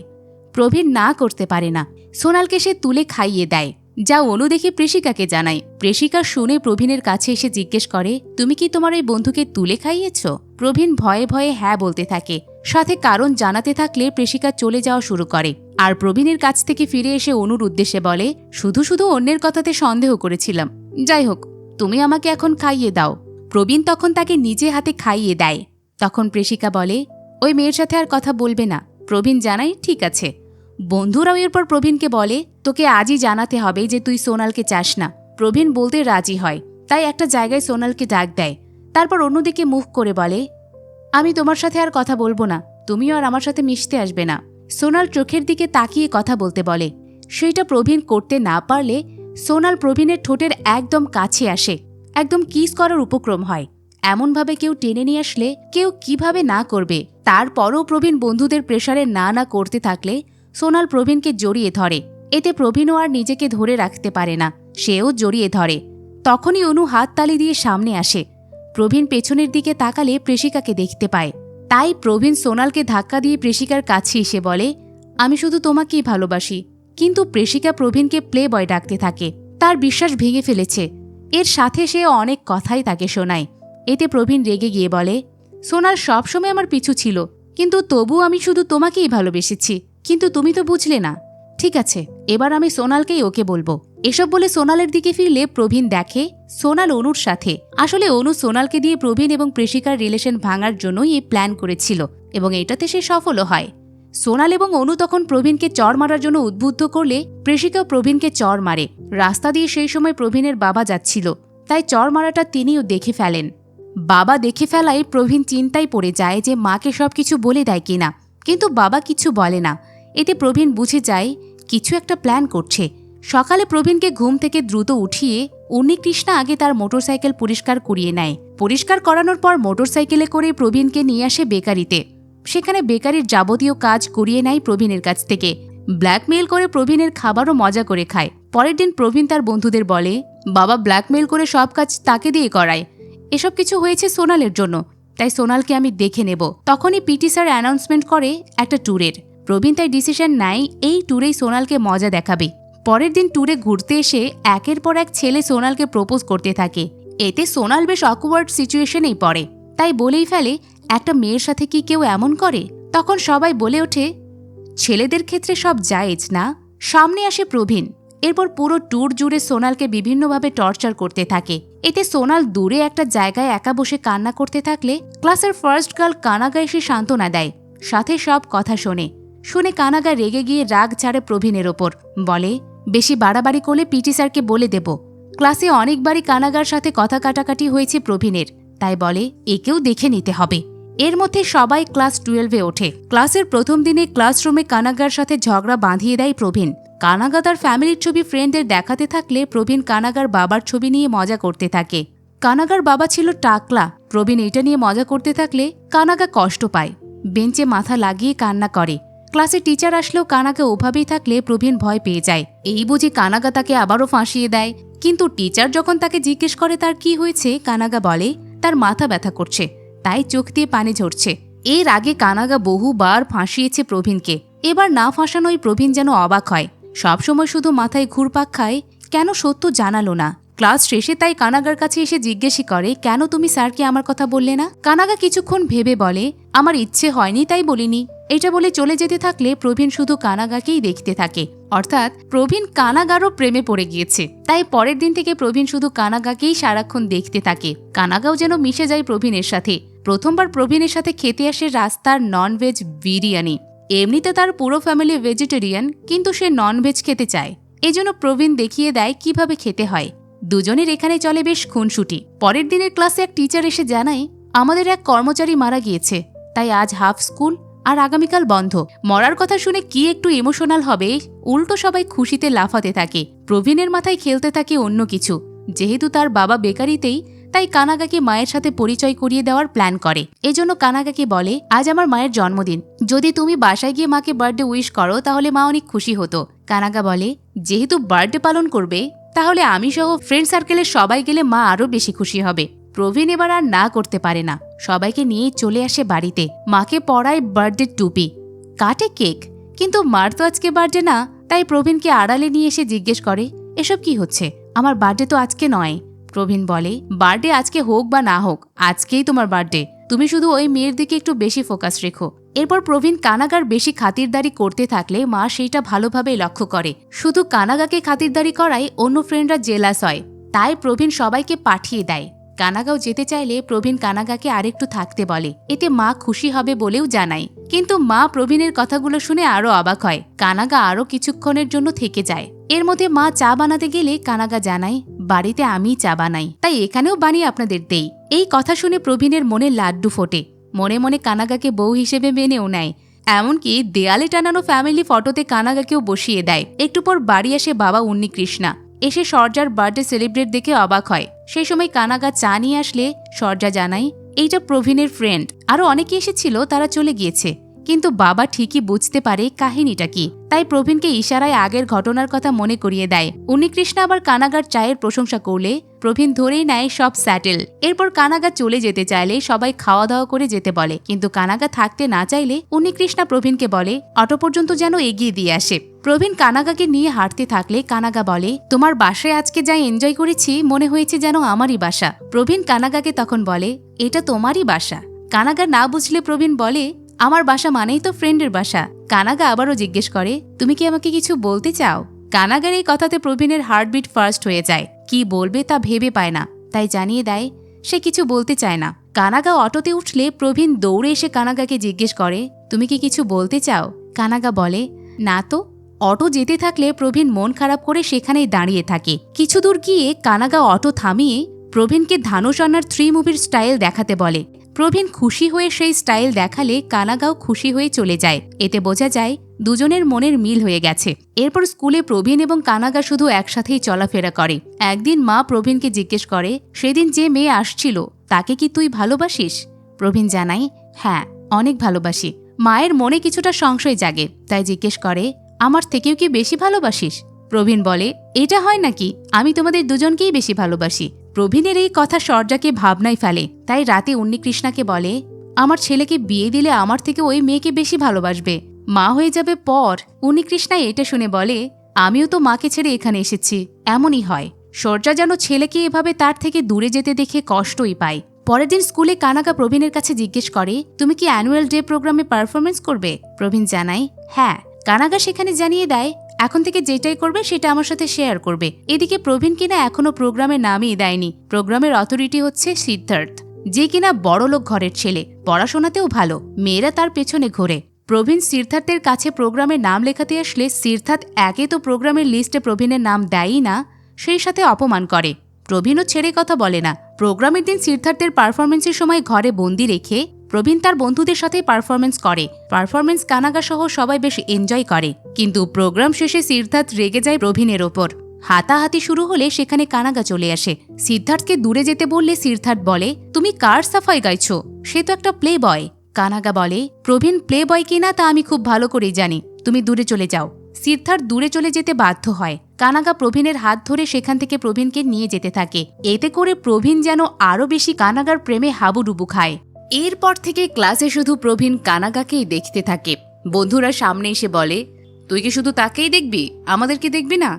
প্রবীণ না করতে পারে না। সোনালকে সে তুলে খাইয়ে দেয়, যা অনু দেখে প্রেষিকাকে জানায়। প্রেষিকা শুনে প্রবীণের কাছে এসে জিজ্ঞেস করে, তুমি কি তোমার ওই বন্ধুকে তুলে খাইয়েছ? প্রবীণ ভয়ে ভয়ে হ্যাঁ বলতে থাকে। সাথে কারণ জানাতে থাকলে প্রেষিকা চলে যাওয়া শুরু করে। আর প্রবীণের কাছ থেকে ফিরে এসে অনুর উদ্দেশ্যে বলে, শুধু শুধু অন্যের কথাতে সন্দেহ করেছিলাম। যাই হোক, তুমি আমাকে এখন খাইয়ে দাও। প্রবীণ তখন তাকে নিজে হাতে খাইয়ে দেয়। তখন প্রেষিকা বলে, ওই মেয়ের সাথে আর কথা বলবে না। প্রবীণ জানায়, ঠিক আছে। বন্ধুরাও এরপর প্রবীণকে বলে, তোকে আজই জানাতে হবে যে তুই সোনালকে চাস না। প্রবীণ বলতে রাজি হয়, তাই একটা জায়গায় সোনালকে ডাক দেয়। তারপর অন্যদিকে মুখ করে বলে, আমি তোমার সাথে আর কথা বলবো না, তুমিও আর আমার সাথে মিশতে আসবে না। সোনাল চোখের দিকে তাকিয়ে কথা বলতে বলে। সেইটা প্রবীণ করতে না পারলে সোনাল প্রবীণের ঠোঁটের একদম কাছে আসে, একদম কিস করার উপক্রম হয়। এমনভাবে কেউ টেনে নিয়ে আসলে কেউ কিভাবে না করবে। তারপরও প্রবীণ বন্ধুদের প্রেসারে না না করতে থাকলে সোনাল প্রবীণকে জড়িয়ে ধরে। এতে প্রবীণও আর নিজেকে ধরে রাখতে পারে না, সেও জড়িয়ে ধরে। তখনই অনু হাততালি দিয়ে সামনে আসে। প্রবীণ পেছনের দিকে তাকালে প্রেষিকাকে দেখতে পায়। তাই প্রবীণ সোনালকে ধাক্কা দিয়ে প্রেষিকার কাছে এসে বলে, আমি শুধু তোমাকেই ভালোবাসি। কিন্তু প্রেষিকা প্রবীণকে প্লে বয় ডাকতে থাকে। তার বিশ্বাস ভেঙে ফেলেছে। এর সাথে সে অনেক কথাই তাকে শোনায়। এতে প্রবীণ রেগে গিয়ে বলে, সোনাল সবসময় আমার পিছু ছিল, কিন্তু তবু আমি শুধু তোমাকেই ভালোবেসেছি। কিন্তু তুমি তো বুঝলে না। ঠিক আছে, এবার আমি সোনালকেই ওকে বলবো। এসব বলে সোনালের দিকে ফিরলে প্রবীণ দেখে সোনাল অনুর সাথে। আসলে অনু সোনালকে দিয়ে প্রবীণ এবং প্রেষিকার রিলেশন ভাঙার জন্যই এই প্ল্যান করেছিল এবং এটাতে সে সফলও হয়। সোনাল এবং অনু তখন প্রবীণকে চড় মারার জন্য উদ্বুদ্ধ করলে প্রেষিকাও প্রবীণকে চড় মারে। রাস্তা দিয়ে সেই সময় প্রবীণের বাবা যাচ্ছিল, তাই চড় মারাটা তিনিও দেখে ফেলেন। বাবা দেখে ফেলায় প্রবীণ চিন্তায় পড়ে যায় যে মাকে সবকিছু বলে দেয় কিনা, কিন্তু বাবা কিছু বলে না। এতে প্রবীণ বুঝে যায় কিছু একটা প্ল্যান করছে। সকালে প্রবীণকে ঘুম থেকে দ্রুত উঠিয়ে উন্নিকৃষ্ণা আগে তার মোটরসাইকেল পরিষ্কার করিয়ে নেয়। পরিষ্কার করানোর পর মোটরসাইকেলে করে প্রবীণকে নিয়ে আসে বেকারিতে। সেখানে বেকারির যাবতীয় কাজ করিয়ে নেয় প্রবীণের কাছ থেকে। ব্ল্যাকমেইল করে প্রবীণের খাবারও মজা করে খায়। পরের দিন প্রবীণ তার বন্ধুদের বলে, বাবা ব্ল্যাকমেইল করে সব কাজ তাকে দিয়ে করায়। এসব কিছু হয়েছে সোনালের জন্য, তাই সোনালকে আমি দেখে নেব। তখনই পিটি স্যার অ্যানাউন্সমেন্ট করে একটা ট্যুরের। প্রবীণ তাই ডিসিশন নেয় এই ট্যুরেই সোনালকে মজা দেখাবে। পরের দিন ট্যুরে ঘুরতে এসে একের পর এক ছেলে সোনালকে প্রপোজ করতে থাকে। এতে সোনাল বেশ অকওয়ার্ড সিচুয়েশনেই পড়ে, তাই বলেই ফেলে, একটা মেয়ের সাথে কি কেউ এমন করে? তখন সবাই বলে ওঠে, ছেলেদের ক্ষেত্রে সব জায়েজ না। সামনে আসে প্রবীণ। এরপর পুরো ট্যুর জুড়ে সোনালকে বিভিন্নভাবে টর্চার করতে থাকে। এতে সোনাল দূরে একটা জায়গায় একা বসে কান্না করতে থাকলে ক্লাসের ফার্স্ট গার্ল কানাগা এসে সান্ত্বনা দেয়, সাথে সব কথা শুনে কানাগা রেগে গিয়ে রাগ ছাড়ে প্রবীণের ওপর। বলে, বেশি বাড়াবাড়ি করলে পিটি স্যারকে বলে দেব। ক্লাসে অনেকবারই কানাগার সাথে কথা কাটাকাটি হয়েছে প্রবীণের, তাই বলে একেও দেখে নিতে হবে। এর মধ্যে সবাই ক্লাস 12-এ ওঠে। ক্লাসের প্রথম দিনে ক্লাসরুমে কানাগার সাথে ঝগড়া বাঁধিয়ে দেয় প্রবীণ। কানাগা তার ফ্যামিলির ছবি ফ্রেন্ডদের দেখাতে থাকলে প্রবীণ কানাগার বাবার ছবি নিয়ে মজা করতে থাকে। কানাগার বাবা ছিল টাকলা। প্রবীণ এটা নিয়ে মজা করতে থাকলে কানাগা কষ্ট পায়, বেঞ্চে মাথা লাগিয়ে কান্না করে। ক্লাসে টিচার আসলেও কানাগা ওভাবেই থাকলে প্রবীণ ভয় পেয়ে যায়। এই বুঝে কানাগা তাকে আবারও ফাঁসিয়ে দেয়। কিন্তু টিচার যখন তাকে জিজ্ঞেস করে তার কি হয়েছে, কানাগা বলে তার মাথা ব্যথা করছে, তাই চোখ দিয়ে পানি ঝরছে। এর আগে কানাগা বহুবার ফাঁসিয়েছে প্রবীণকে। এবার না ফাঁসানোই প্রবীণ যেন অবাক হয়। সবসময় শুধু মাথায় ঘুরপাক খায়, কেন সত্য জানালো না। ক্লাস শেষে তাই কানাগার কাছে এসে জিজ্ঞেসই করে, কেন তুমি স্যারকে আমার কথা বললে না? কানাগা কিছুক্ষণ ভেবে বলে, আমার ইচ্ছে হয়নি তাই বলিনি। এটা বলে চলে যেতে থাকলে প্রবীণ শুধু কানাগাকেই দেখতে থাকে। অর্থাৎ প্রবীণ কানাগারও প্রেমে পড়ে গিয়েছে। তাই পরের দিন থেকে প্রবীণ শুধু কানাগাকেই সারাক্ষণ দেখতে থাকে। কানাগাও যেন মিশে যায় প্রবীণের সাথে। প্রথমবার প্রবীণের সাথে খেতে আসে রাস্তার ননভেজ বিরিয়ানি। এমনিতে তার পুরো ফ্যামিলি ভেজিটেরিয়ান, কিন্তু সে ননভেজ খেতে চায়। এজন্য প্রবীণ দেখিয়ে দেয় কিভাবে খেতে হয়। দুজনের এখানে চলে বেশ খুনসুটি। পরের দিনের ক্লাসে এক টিচার এসে জানায়, আমাদের এক কর্মচারী মারা গিয়েছে, তাই আজ হাফ স্কুল আর আগামীকাল বন্ধ। মরার কথা শুনে কি একটু ইমোশনাল হবে, উল্টো সবাই খুশিতে লাফাতে থাকে। প্রবীণের মাথায় খেলতে থাকে অন্য কিছু। যেহেতু তার বাবা বেকারিতেই, তাই কানাগাকে মায়ের সাথে পরিচয় করিয়ে দেওয়ার প্ল্যান করে। এজন্য কানাগাকে বলে, আজ আমার মায়ের জন্মদিন, যদি তুমি বাসায় গিয়ে মাকে বার্থডে উইশ করো তাহলে মা অনেক খুশি হতো। কানাগা বলে, যেহেতু বার্থডে পালন করবে তাহলে আমি সহ ফ্রেন্ড সার্কেলের সবাই গেলে মা আরো বেশি খুশি হবে। প্রবীণ এবার আর না করতে পারে না, সবাইকে নিয়ে চলে আসে বাড়িতে। মাকে পরায় বার্থডে টুপি, কাটে কেক। কিন্তু মার তো আজকে বার্থডে না, তাই প্রবীণকে আড়ালে নিয়ে এসে জিজ্ঞেস করে, এসব কি হচ্ছে? আমার বার্থডে তো আজকে নয়। প্রবীণ বলে, বার্থডে আজকে হোক বা না হোক, আজকেই তোমার বার্থডে। তুমি শুধু ওই মেয়ের দিকে একটু বেশি ফোকাস রেখো। এরপর প্রবীণ কানাগার বেশি খাতিরদারি করতে থাকলে মা সেইটা ভালোভাবেই লক্ষ্য করে। শুধু কানাগাকে খাতিরদারি করায় অন্য ফ্রেন্ডরা জেলাস হয়। তাই প্রবীণ সবাইকে পাঠিয়ে দেয়। কানাগাও যেতে চাইলে প্রবীণ কানাগাকে আরেকটু থাকতে বলে, এতে মা খুশি হবে বলেও জানায়। কিন্তু মা প্রবীণের কথাগুলো শুনে আরো অবাক হয়। কানাগা আরো কিছুক্ষণের জন্য থেকে যায়। এর মধ্যে মা চা বানাতে গেলে কানাগা জানায়, বাড়িতে আমিই চা বানাই, তাই এখানেও বানিয়ে আপনাদের দেই। এই কথা শুনে প্রবীণের মনে লাড্ডু ফোটে। মনে মনে কানাগাকে বউ হিসেবে মেনেও নেয়। এমনকি দেয়ালে টানানো ফ্যামিলি ফটোতে কানাগাকেও বসিয়ে দেয়। একটু পর বাড়ি আসে বাবা উন্নিকৃষ্ণা। এসে সর্জার বার্থডে সেলিব্রেট দেখে অবাক হয়। সেই সময় কানাগা চা নিয়ে আসলে সর্জা জানায়, এইটা প্রবীণের ফ্রেন্ড। আরো অনেকে এসেছিল, তারা চলে গিয়েছে। কিন্তু বাবা ঠিকই বুঝতে পারে কাহিনীটা কি, তাই প্রবীণকে ইশারায় আগের ঘটনার কথা মনে করিয়ে দেয়। উন্নিকৃষ্ণা আবার কানাগার চায়ের প্রশংসা করলে প্রবীণ ধরেই নেয় সব স্যাটেল। এরপর কানাগা চলে যেতে চাইলে সবাই খাওয়া দাওয়া করে যেতে বলে, কিন্তু কানাগা থাকতে না চাইলে উন্নিকৃষ্ণা প্রবীণকে বলে অটো পর্যন্ত যেন এগিয়ে দিয়ে আসে। প্রবীণ কানাগাকে নিয়ে হাঁটতে থাকলে কানাগা বলে, তোমার বাসায় আজকে যাই এনজয় করেছি, মনে হয়েছে যেন আমারই বাসা। প্রবীণ কানাগাকে তখন বলে, এটা তোমারই বাসা। কানাগা না বুঝলে প্রবীণ বলে, আমার বাসা মানেই তো ফ্রেন্ডের বাসা। কানাগা আবারও জিজ্ঞেস করে, তুমি কি আমাকে কিছু বলতে চাও? কানাগার এই কথাতে প্রবীণের হার্টবিট ফার্স্ট হয়ে যায়। কি বলবে তা ভেবে পায় না, তাই জানিয়ে দেয় সে কিছু বলতে চায় না। কানাগা অটোতে উঠলে প্রবীণ দৌড়ে এসে কানাগাকে জিজ্ঞেস করে, তুমি কি কিছু বলতে চাও? কানাগা বলে, না তো। অটো যেতে থাকলে প্রবীণ মন খারাপ করে সেখানেই দাঁড়িয়ে থাকে। কিছু দূর গিয়ে কানাগা অটো থামিয়ে প্রবীণকে ধানুষ আনার 3 মুভির স্টাইল দেখাতে বলে। প্রবীণ খুশি হয়ে সেই স্টাইল দেখালে কানাগাও খুশি হয়ে চলে যায়। এতে বোঝা যায় দুজনের মনের মিল হয়ে গেছে। এরপর স্কুলে প্রবীণ এবং কানাগা শুধু একসাথেই চলাফেরা করে। একদিন মা প্রবীণকে জিজ্ঞেস করে, সেদিন যে মেয়ে আসছিল তাকে কি তুই ভালোবাসিস? প্রবীণ জানায়, হ্যাঁ, অনেক ভালোবাসি। মায়ের মনে কিছুটা সংশয় জাগে, তাই জিজ্ঞেস করে, আমার থেকেও কি বেশি ভালোবাসিস? প্রবীণ বলে, এটা হয় নাকি, আমি তোমাদের দুজনকেই বেশি ভালোবাসি। প্রবীণের এই কথা সর্জাকে ভাবনায় ফেলে। তাই রাতে উন্নিকৃষ্ণাকে বলে, আমার ছেলেকে বিয়ে দিলে আমার থেকে ওই মেয়েকে বেশি ভালোবাসবে, মা হয়ে যাবে পর। উন্নিকৃষ্ণা এটা শুনে বলে, আমিও তো মাকে ছেড়ে এখানে এসেছি, এমনই হয়। সর্জা যেন ছেলেকে এভাবে তার থেকে দূরে যেতে দেখে কষ্টই পায়। পরের দিন স্কুলে কানাগা প্রবীণের কাছে জিজ্ঞেস করে, তুমি কি অ্যানুয়াল ডে প্রোগ্রামে পারফরমেন্স করবে? প্রবীণ জানায়, হ্যাঁ। কানাগা সেখানে জানিয়ে দেয়, এখন থেকে যেটাই করবে সেটা আমার সাথে শেয়ার করবে। এদিকে প্রবীণ কিনা এখনো প্রোগ্রামের নামই দেয়নি। প্রোগ্রামের অথরিটি হচ্ছে সিদ্ধার্থ, যে কিনা বড়লোক ঘরের ছেলে, পড়াশোনাতেও ভালো, মেয়েরা তার পেছনে ঘোরে। প্রবীণ সিদ্ধার্থের কাছে প্রোগ্রামের নাম লেখাতে আসলে সিদ্ধার্থ একে তো প্রোগ্রামের লিস্টে প্রবীণের নাম দেয়ই না, সেই সাথে অপমান করে। প্রবীণও ছেড়ে কথা বলে না। প্রোগ্রামের দিন সিদ্ধার্থের পারফরমেন্সের সময় ঘরে বন্দি রেখে প্রবীণ তার বন্ধুদের সাথে পারফরমেন্স করে। পারফরমেন্স কানাগা সহ সবাই বেশ এনজয় করে। কিন্তু প্রোগ্রাম শেষে সিদ্ধার্থ রেগে যায় প্রবীণের ওপর। হাতাহাতি শুরু হলে সেখানে কানাগা চলে আসে। সিদ্ধার্থকে দূরে যেতে বললে সিদ্ধার্থ বলে, তুমি কার সাফাই গাইছো? সে তো একটা প্লে বয়। কানাগা বলে, প্রবীণ প্লে বয় কিনা তা আমি খুব ভালো করেই জানি, তুমি দূরে চলে যাও। সিদ্ধার্থ দূরে চলে যেতে বাধ্য হয়। কানাগা প্রবীণের হাত ধরে সেখান থেকে প্রবীণকে নিয়ে যেতে থাকে। এতে করে প্রবীণ যেন আরও বেশি কানাগার প্রেমে হাবুডুবু খায়। এরপর থেকে ক্লাসে শুধু প্রবীণ কানাগাকেই দেখতে থাকে। বন্ধুরা সামনে এসে বলে, তুই কি শুধু তাকেই দেখবি, আমাদেরকে দেখবি না?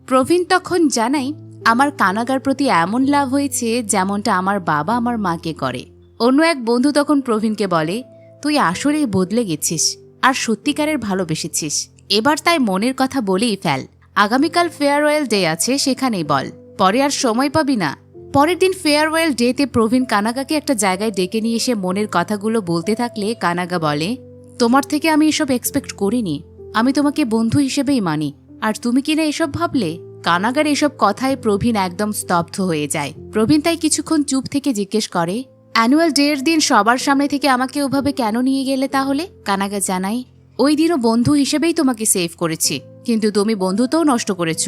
প্রবীণ তখন জানাই, আমার কানাগার প্রতি এমন লাভ হয়েছে যেমনটা আমার বাবা আমার মাকে করে। অন্য এক বন্ধু তখন প্রবীণকে বলে, তুই আসলেই বদলে গেছিস আর সত্যিকারের ভালোবেসেছিস। এবার তাই মনের কথা বলেই ফেল। আগামীকাল ফেয়ারওয়েল ডে আছে, সেখানেই বল, পরে আর সময় পাবি না। পরের দিন ফেয়ারওয়েল ডেতে প্রবীণ কানাগাকে একটা জায়গায় ডেকে নিয়ে এসে মনের কথাগুলো বলতে থাকলে কানাগা বলে, তোমার থেকে আমি এসব এক্সপেক্ট করিনি, আমি তোমাকে বন্ধু হিসেবেই মানি, আর তুমি কিনা এসব ভাবলে? কানাগার এসব কথায় প্রবীণ একদম স্তব্ধ হয়ে যায়। প্রবীণ তাই কিছুক্ষণ চুপ থেকে জিজ্ঞেস করে, অ্যানুয়াল ডে এর দিন সবার সামনে থেকে আমাকে ওভাবে কেন নিয়ে গেলে তাহলে? কানাগা জানাই, ওই দিনও বন্ধু হিসেবেই তোমাকে সেভ করেছি, কিন্তু তুমি বন্ধুত্বও নষ্ট করেছ,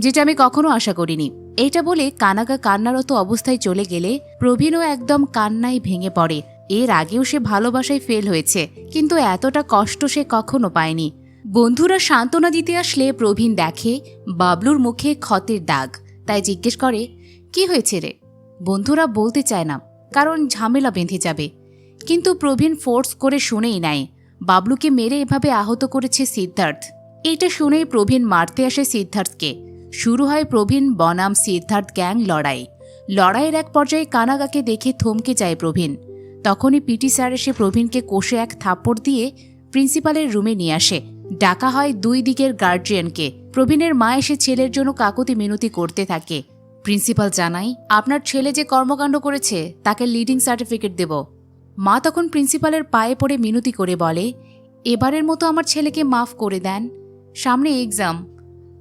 যেটা আমি কখনো আশা করিনি। এইটা বলে কানাগা কান্নারত অবস্থায় চলে গেলে প্রবীণও একদম কান্নায় ভেঙে পড়ে। এর আগেও সে ভালোবাসায় ফেল হয়েছে, কিন্তু এতটা কষ্ট সে কখনো পায়নি। বন্ধুরা সান্ত্বনা দিতে আসলে প্রবীণ দেখে বাবলুর মুখে ক্ষতের দাগ, তাই জিজ্ঞেস করে, কি হয়েছে রে? বন্ধুরা বলতে চায় না, কারণ ঝামেলা বেঁধে যাবে। কিন্তু প্রবীণ ফোর্স করে শুনেই নেয়, বাবলুকে মেরে এভাবে আহত করেছে সিদ্ধার্থ। এটা শুনেই প্রবীণ মারতে আসে সিদ্ধার্থকে। শুরু হয় প্রবীণ বনাম সিদ্ধার্থ গ্যাং লড়াই। লড়াইয়ের এক পর্যায়ে কানাগাকে দেখে থমকে যায় প্রবীণ। তখনই পিটি স্যার এসে প্রবীণকে কষে এক থাপ্পড় দিয়ে প্রিন্সিপালের রুমে নিয়ে আসে। ডাকা হয় দুই দিকের গার্জিয়ানকে। প্রবীণের মা এসে ছেলের জন্য কাকুতি মিনতি করতে থাকে। প্রিন্সিপাল জানাই আপনার ছেলে যে কর্মকাণ্ড করেছে তাকে লিডিং সার্টিফিকেট দেব। মা তখন প্রিন্সিপালের পায়ে পড়ে মিনতি করে বলে, এবারের মতো আমার ছেলেকে মাফ করে দেন, সামনে এক্সাম,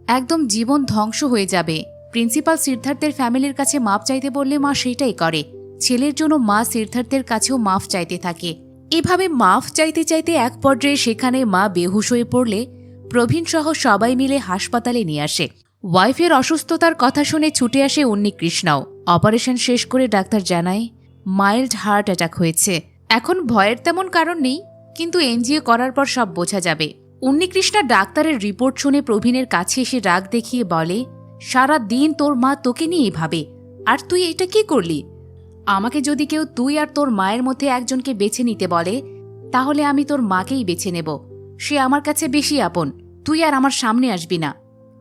একদম জীবন ধ্বংস হয়ে যাবে। প্রিন্সিপাল সিদ্ধার্থের ফ্যামিলির কাছে মাফ চাইতে বললে মা সেটাই করে। ছেলের জন্য মা সিদ্ধার্থের কাছেও মাফ চাইতে থাকে। এভাবে মাফ চাইতে চাইতে এক পর্যায়ে সেখানে মা বেহুশ হয়ে পড়লে প্রবীণ সহ সবাই মিলে হাসপাতালে নিয়ে আসে। ওয়াইফের অসুস্থতার কথা শুনে ছুটে আসে উন্নিকৃষ্ণাও। অপারেশন শেষ করে ডাক্তার জানায় মাইল্ড হার্ট অ্যাটাক হয়েছে। এখন ভয়ের তেমন কারণ নেই, কিন্তু এনজিও করার পর সব বোঝা যাবে। উন্নিকৃষ্ণা ডাক্তারের রিপোর্ট শুনে প্রবীণের কাছে এসে রাগ দেখিয়ে বলে, সারা দিন তোর মা তোকে নিয়েই ভাবে, আর তুই এটা কি করলি? আমাকে যদি কেউ তুই আর তোর মায়ের মধ্যে একজনকে বেছে নিতে বলে, তাহলে আমি তোর মাকেই বেছে নেব। সে আমার কাছে বেশি আপন। তুই আর আমার সামনে আসবি না।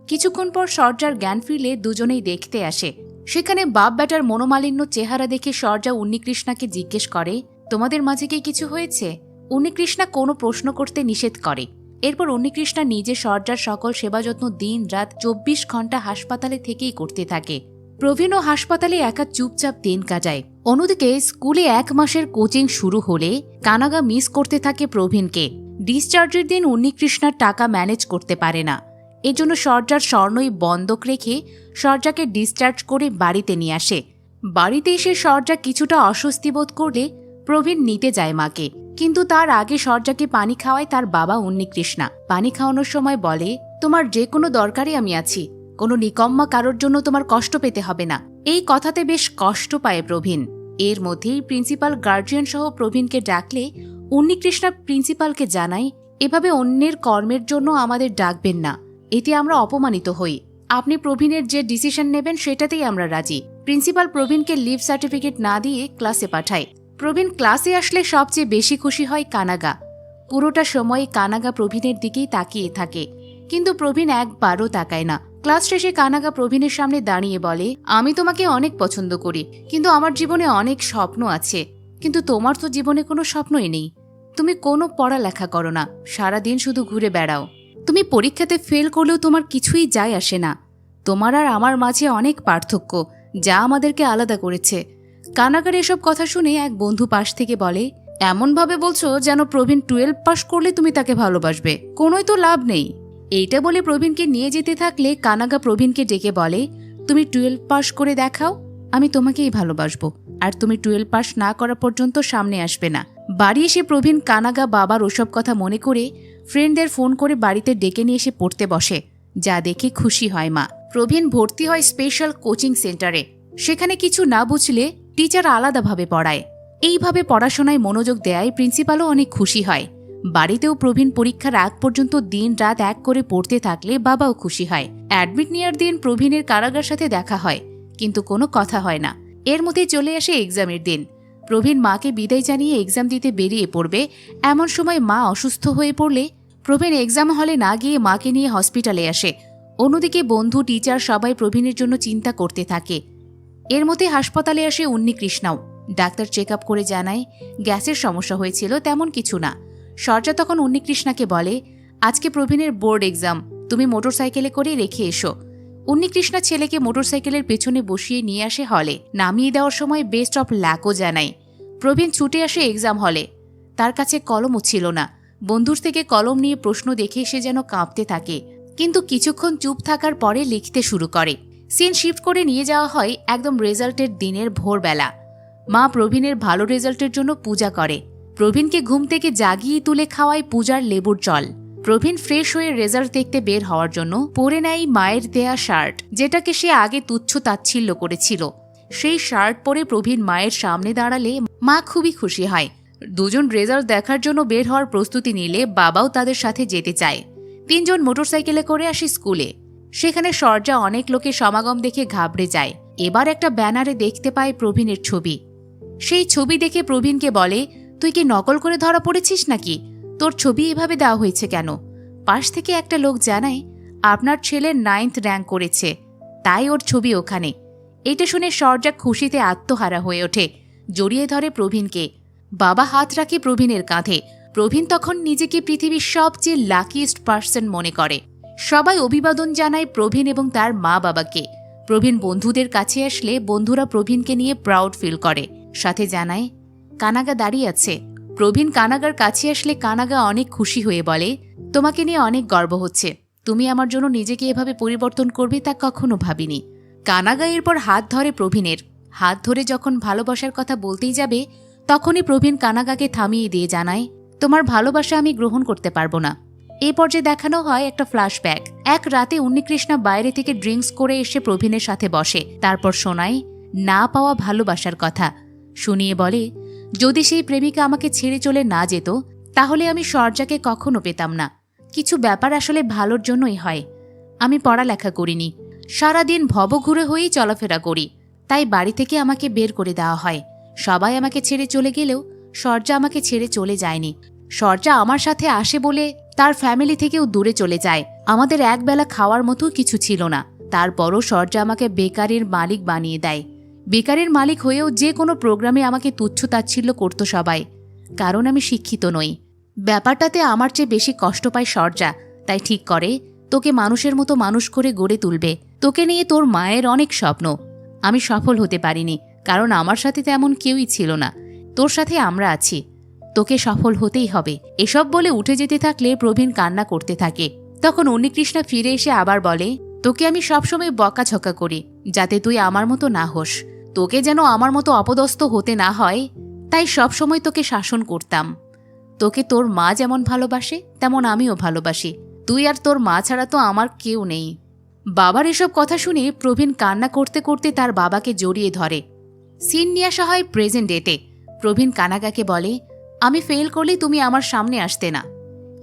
কিছুক্ষণ পর সর্জার জ্ঞান ফিরলে দুজনেই দেখতে আসে। সেখানে বাপ বেটার মনোমালিন্য চেহারা দেখে সর্জা উন্নিকৃষ্ণাকে জিজ্ঞেস করে, তোমাদের মাঝে কি কিছু হয়েছে? উন্নিকৃষ্ণা কোনো প্রশ্ন করতে নিষেধ করে। এরপর উন্নিকৃষ্ণা নিজে সর্জার সকল সেবাযত্ন দিন রাত 24 ঘন্টা হাসপাতালে থেকেই করতে থাকে। প্রবীণও হাসপাতালে একা চুপচাপ দিন কাটায়। অন্যদিকে স্কুলে 1 মাসের কোচিং শুরু হলে কানাগা মিস করতে থাকে প্রবীণকে। ডিসচার্জের দিন উন্নিকৃষ্ণার টাকা ম্যানেজ করতে পারে না। এজন্য সর্জার স্বর্ণই বন্ধক রেখে সর্জাকে ডিসচার্জ করে বাড়িতে নিয়ে আসে। বাড়িতে এসে সর্জা কিছুটা অস্বস্তি বোধ করলে প্রবীণ নিতে যায় মাকে, কিন্তু তার আগে সর্জাকে পানি খাওয়ায় তার বাবা উন্নিকৃষ্ণা। পানি খাওয়ানোর সময় বলে, তোমার যে কোনো দরকারে আমি আছি, কোনো নিকম্মা কারোর জন্য তোমার কষ্ট পেতে হবে না। এই কথাতে বেশ কষ্ট পায় প্রবীণ। এর মধ্যেই প্রিন্সিপাল গার্জিয়ান সহ প্রবীণকে ডাকলে উন্নিকৃষ্ণা প্রিন্সিপালকে জানায়, এভাবে অন্যের কর্মের জন্য আমাদের ডাকবেন না, এতে আমরা অপমানিত হই। আপনি প্রবীণের যে ডিসিশন নেবেন সেটাতেই আমরা রাজি। প্রিন্সিপাল প্রবীণকে লিভ সার্টিফিকেট না দিয়ে ক্লাসে পাঠায়। প্রবীণ ক্লাসে আসলে সবচেয়ে বেশি খুশি হয় কানাগা। পুরোটা সময় কানাগা প্রবীণের দিকেই তাকিয়ে থাকে, কিন্তু প্রবীণ একবারও তাকায় না। ক্লাস শেষে কানাগা প্রবীণের সামনে দাঁড়িয়ে বলে, আমি তোমাকে অনেক পছন্দ করি, কিন্তু আমার জীবনে অনেক স্বপ্ন আছে। কিন্তু তোমার তো জীবনে কোনো স্বপ্নই নেই। তুমি কোনো পড়ালেখা করো না, সারাদিন শুধু ঘুরে বেড়াও। তুমি পরীক্ষাতে ফেল করলেও তোমার কিছুই যায় আসে না। তোমার আর আমার মাঝে অনেক পার্থক্য, যা আমাদেরকে আলাদা করেছে। কানাগার এসব কথা শুনে এক বন্ধু পাশ থেকে বলে, এমনভাবে বলছো যেন প্রবীণ 12 পাস করলে তুমি তাকে ভালোবাসবে, কোনোই তো লাভ নেই। এইটা বলে প্রবীণকে নিয়ে যেতে থাকলে কানাগা প্রবীণকে ডেকে বলে, তুমি 12 পাস করে দেখাও, আমি তোমাকেই ভালোবাসবো, আর তুমি 12 পাস না করা পর্যন্ত সামনে আসবে না। বাড়ি এসে প্রবীণ কানাগা বাবার ওসব কথা মনে করে ফ্রেন্ডদের ফোন করে বাড়িতে ডেকে নিয়ে এসে পড়তে বসে, যা দেখে খুশি হয় মা। প্রবীণ ভর্তি হয় স্পেশাল কোচিং সেন্টারে। সেখানে কিছু না বুঝলে টিচার আলাদাভাবে পড়ায়। এইভাবে পড়াশোনায় মনোযোগ দেয় প্রিন্সিপালও অনেক খুশি হয়। বাড়িতেও প্রবীণ পরীক্ষার আগ পর্যন্ত দিন রাত এক করে পড়তে থাকলে বাবাও খুশি হয়। অ্যাডমিট নেওয়ার দিন প্রবীণের কারাগার সাথে দেখা হয়, কিন্তু কোনো কথা হয় না। এর মধ্যে চলে আসে এক্সামের দিন। প্রবীণ মাকে বিদায় জানিয়ে এক্সাম দিতে বেরিয়ে পড়বে। এমন সময় মা অসুস্থ হয়ে পড়লে প্রবীণ এক্সাম হলে না গিয়ে মাকে নিয়ে হসপিটালে আসে। অন্যদিকে বন্ধু, টিচার সবাই প্রবীণের জন্য চিন্তা করতে থাকে। এর মধ্যে হাসপাতালে আসে উন্নিকৃষ্ণাও। ডাক্তার চেক আপ করে জানায় গ্যাসের সমস্যা হয়েছিল, তেমন কিছু না। সর্জা তখন উন্নিকৃষ্ণাকে বলে, আজকে প্রবীণের বোর্ড এক্সাম, তুমি মোটরসাইকেলে করে রেখে এসো। উন্নিকৃষ্ণা ছেলেকে মোটরসাইকেলের পেছনে বসিয়ে নিয়ে আসে হলে। নামিয়ে দেওয়ার সময় বেস্ট অফ লাকও জানায়। প্রবীণ ছুটে আসে এক্সাম হলে। তার কাছে কলমও ছিল না। বন্ধুর থেকে কলম নিয়ে প্রশ্ন দেখে সে যেন কাঁপতে থাকে, কিন্তু কিছুক্ষণ চুপ থাকার পরে লিখতে শুরু করে। সিন শিফট করে নিয়ে যাওয়া হয় একদম রেজাল্টের দিনের ভোরবেলা। মা প্রবীণের ভালো রেজাল্টের জন্য পূজা করে। প্রবীণকে ঘুম থেকে জাগিয়ে তুলে খাওয়ায় পূজার লেবুর জল। প্রবীণ ফ্রেশ হয়ে রেজাল্ট দেখতে বের হওয়ার জন্য পরে নেয় মায়ের দেয়া শার্ট, যেটাকে সে আগে তুচ্ছ তাচ্ছিল্য করেছিল। সেই শার্ট পরে প্রবীণ মায়ের সামনে দাঁড়ালে মা খুবই খুশি হয়। দুজন রেজাল্ট দেখার জন্য বের হওয়ার প্রস্তুতি নিলে বাবাও তাদের সাথে যেতে চায়। 3 জন মোটরসাইকেলে করে আসে স্কুলে। সেখানে সর্জা অনেক লোকের সমাগম দেখে ঘাবড়ে যায়। এবার একটা ব্যানারে দেখতে পায় প্রবীণের ছবি। সেই ছবি দেখে প্রবীণকে বলে, তুই কি নকল করে ধরা পড়েছিস নাকি? তোর ছবি এভাবে দেওয়া হয়েছে কেন? পাশ থেকে একটা লোক জানায়, আপনার ছেলে 9th র্যাঙ্ক করেছে, তাই ওর ছবি ওখানে। এটা শুনে সর্জা খুশিতে আত্মহারা হয়ে ওঠে, জড়িয়ে ধরে প্রবীণকে। বাবা হাত রাখে প্রবীণের কাঁধে। প্রবীণ তখন নিজেকে পৃথিবীর সবচেয়ে লাকিয়েস্ট পার্সন মনে করে। সবাই অভিবাদন জানায় প্রবীণ এবং তার মা বাবাকে। প্রবীণ বন্ধুদের কাছে আসলে বন্ধুরা প্রবীণকে নিয়ে প্রাউড ফিল করে, সাথে জানায় কানাগা দাঁড়িয়ে আছে। প্রবীণ কানাগার কাছে আসলে কানাগা অনেক খুশি হয়ে বলে, তোমাকে নিয়ে অনেক গর্ব হচ্ছে, তুমি আমার জন্য নিজেকে এভাবে পরিবর্তন করবে তা কখনো ভাবিনি। কানাগা এরপর হাত ধরে প্রবীণের। হাত ধরে যখন ভালোবাসার কথা বলতেই যাবে তখনই প্রবীণ কানাগাকে থামিয়ে দিয়ে জানায়, তোমার ভালোবাসা আমি গ্রহণ করতে পারবো না। এ পর্যায়ে দেখানো হয় একটা ফ্ল্যাশব্যাক। এক রাতে উন্নিকৃষ্ণা বাইরে থেকে ড্রিঙ্কস করে এসে প্রবীণের সাথে বসে, তারপর শোনায় না পাওয়া ভালোবাসার কথা। শুনিয়ে বলে, যদি সেই প্রেমিকা আমাকে ছেড়ে চলে না যেত তাহলে আমি সরজাকে কখনো পেতাম না। কিছু ব্যাপার আসলে ভালোর জন্যই হয়। আমি পড়ালেখা করিনি, সারাদিন ভবঘুরে হয়েই চলাফেরা করি, তাই বাড়ি থেকে আমাকে বের করে দেওয়া হয়। সবাই আমাকে ছেড়ে চলে গেলেও সরজা আমাকে ছেড়ে চলে যায়নি। সরজা আমার সাথে আসে বলে তার ফ্যামিলি থেকেও দূরে চলে যায়। আমাদের একবেলা খাওয়ার মতো কিছু ছিল না, তারপরও সরজা আমাকে বেকারির মালিক বানিয়ে দেয়। বেকারির মালিক হয়েও যে কোনো প্রোগ্রামে আমাকে তুচ্ছ-তাচ্ছিল্য করত সবাই, কারণ আমি শিক্ষিত নই। ব্যাপারটাতে আমার চেয়ে বেশি কষ্ট পায় সরজা, তাই ঠিক করে তোকে মানুষের মতো মানুষ করে গড়ে তুলবে। তোকে নিয়ে তোর মায়ের অনেক স্বপ্ন, আমি সফল হতে পারিনি কারণ আমার সাথে তেমন কেউই ছিল না। তোর সাথে আমরা আছি, তোকে সফল হতেই হবে। এসব বলে উঠে যেতে থাকলে প্রবীণ কান্না করতে থাকে। তখন উন্নিকৃষ্ণা ফিরে এসে আবার বলে, তোকে আমি সবসময় বকাঝকা করি যাতে তুই আমার মতো না হোস, তোকে যেন আমার মতো অপদস্থ হতে না হয়, তাই সবসময় তোকে শাসন করতাম। তোকে তোর মা যেমন ভালোবাসে তেমন আমিও ভালোবাসি, তুই আর তোর মা ছাড়া তো আমার কেউ নেই। বাবার এসব কথা শুনে প্রবীণ কান্না করতে করতে তার বাবাকে জড়িয়ে ধরে। সিন নিয়ে আসা হয় প্রেজেন্ট ডেটে। প্রবীণ কানাগাকে বলে, আমি ফেল করলে তুমি আমার সামনে আসতে না।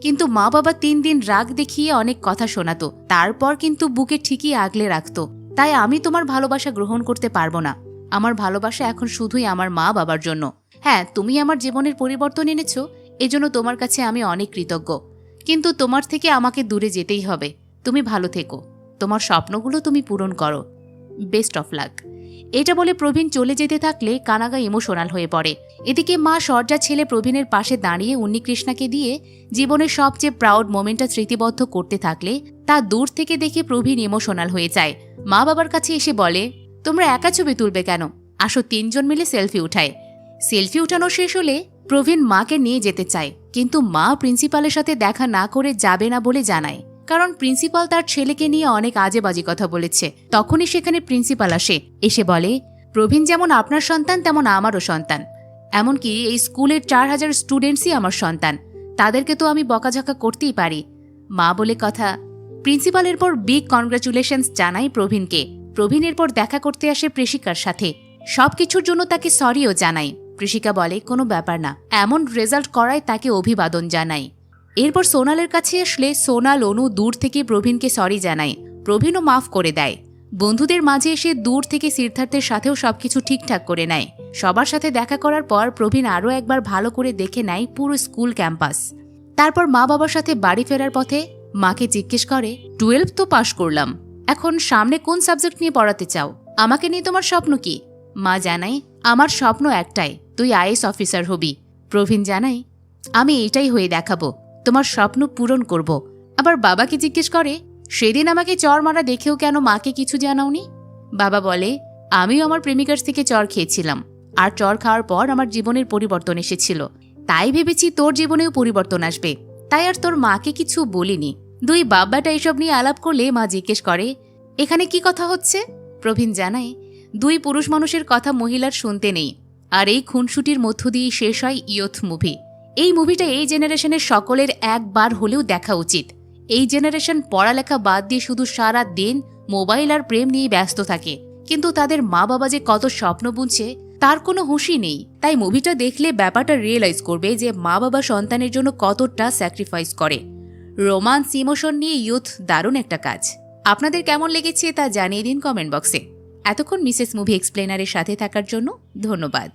কিন্তু মা বাবা 3 দিন রাগ দেখিয়ে অনেক কথা শোনাতো, তারপর কিন্তু বুকে ঠিকই আগলে রাখতো। তাই আমি তোমার ভালোবাসা গ্রহণ করতে পারবো না। আমার ভালোবাসা এখন শুধুই আমার মা বাবার জন্য। হ্যাঁ, তুমি আমার জীবনের পরিবর্তন এনেছো, এজন্য তোমার কাছে আমি অনেক কৃতজ্ঞ, কিন্তু তোমার থেকে আমাকে দূরে যেতেই হবে। তুমি ভালো থেকো, তোমার স্বপ্নগুলো তুমি পূরণ করো, বেস্ট অফ লাক। এটা বলে প্রবীণ চলে যেতে থাকলে কানাগা ইমোশনাল হয়ে পড়ে। এদিকে মা সরজা ছেলে প্রবীণের পাশে দাঁড়িয়ে উন্নিকৃষ্ণাকে দিয়ে জীবনের সবচেয়ে প্রাউড মোমেন্টটা স্মৃতিবদ্ধ করতে থাকলে তা দূর থেকে দেখে প্রবীণ ইমোশনাল হয়ে যায়। মা বাবার কাছে এসে বলে, তোমরা একা ছবি তুলবে কেন, আসো 3 জন মিলে সেলফি উঠায়। সেলফি উঠানো শেষ হলে প্রবীণ মাকে নিয়ে যেতে চায়, কিন্তু মা প্রিন্সিপালের সাথে দেখা না করে যাবে না বলে জানায়, কারণ প্রিন্সিপাল তার ছেলেকে নিয়ে অনেক আজেবাজি কথা বলেছে। তখনই সেখানে প্রিন্সিপাল এসে বলে, প্রবীণ যেমন আপনার সন্তান তেমন আমারও সন্তান, এমনকি এই স্কুলের 4000 স্টুডেন্টসই আমার সন্তান, তাদেরকে তো আমি বকাঝকা করতেই পারি। মা বলে কথা। প্রিন্সিপাল এরপর বিগ কনগ্রাচুলেশনস জানাই প্রবীণকে। প্রবীণ এরপর দেখা করতে আসে প্রেষিকার সাথে, সবকিছুর জন্য তাকে সরিও জানাই। প্রেষিকা বলে, কোনো ব্যাপার না, এমন রেজাল্ট করায় তাকে অভিবাদন জানাই। এরপর সোনালের কাছে আসলে সোনাল অনু দূর থেকে প্রবীণকে সরি জানায়, প্রবীণও মাফ করে দেয়। বন্ধুদের মাঝে এসে দূর থেকে সিদ্ধার্থের সাথেও সবকিছু ঠিকঠাক করে নেয়। সবার সাথে দেখা করার পর প্রবীণ আরও একবার ভালো করে দেখে নেয় পুরো স্কুল ক্যাম্পাস। তারপর মা বাবার সাথে বাড়ি ফেরার পথে মাকে জিজ্ঞেস করে, 12 তো পাশ করলাম, এখন সামনে কোন সাবজেক্ট নিয়ে পড়াতে চাও, আমাকে নিয়ে তোমার স্বপ্ন কি? মা জানায়, আমার স্বপ্ন একটাই, তুই আইএস অফিসার হবি। প্রবীণ জানায়, আমি এটাই হয়ে দেখাবো, তোমার স্বপ্ন পূরণ করব। আবার বাবাকে জিজ্ঞেস করে, সেদিন আমাকে চর মারা দেখেও কেন মাকে কিছু জানাওনি? বাবা বলে, আমিও আমার প্রেমিকার থেকে চর খেয়েছিলাম, আর চর খাওয়ার পর আমার জীবনের পরিবর্তন এসেছিল, তাই ভেবেছি তোর জীবনেও পরিবর্তন আসবে, তাই আর তোর মাকে কিছু বলিনি। দুই বাব্বাটা এসব নিয়ে আলাপ করলে মা জিজ্ঞেস করে, এখানে কি কথা হচ্ছে? প্রবীণ জানায়, 2 পুরুষ মানুষের কথা মহিলার শুনতে নেই, আর এই খুনসুটির মধ্য দিয়েই শেষ হয় ইয়থ মুভি। এই মুভিটা এই জেনারেশনের সকলের একবার হলেও দেখা উচিত। এই জেনারেশন পড়ালেখা বাদ দিয়ে শুধু সারা দিন মোবাইল আর প্রেম নিয়ে ব্যস্ত থাকে, কিন্তু তাদের মা বাবা যে কত স্বপ্ন বুনছে তার কোনো হুঁশই নেই। তাই মুভিটা দেখলে ব্যাপারটা রিয়েলাইজ করবে যে মা বাবা সন্তানের জন্য কতটা স্যাক্রিফাইস করে। রোমান্স ইমোশন নিয়ে ইয়ুথ দারুণ একটা কাজ। আপনাদের কেমন লেগেছে তা জানিয়ে দিন কমেন্ট বক্সে। এতক্ষণ মিসেস মুভি এক্সপ্লেনারের সাথে থাকার জন্য ধন্যবাদ।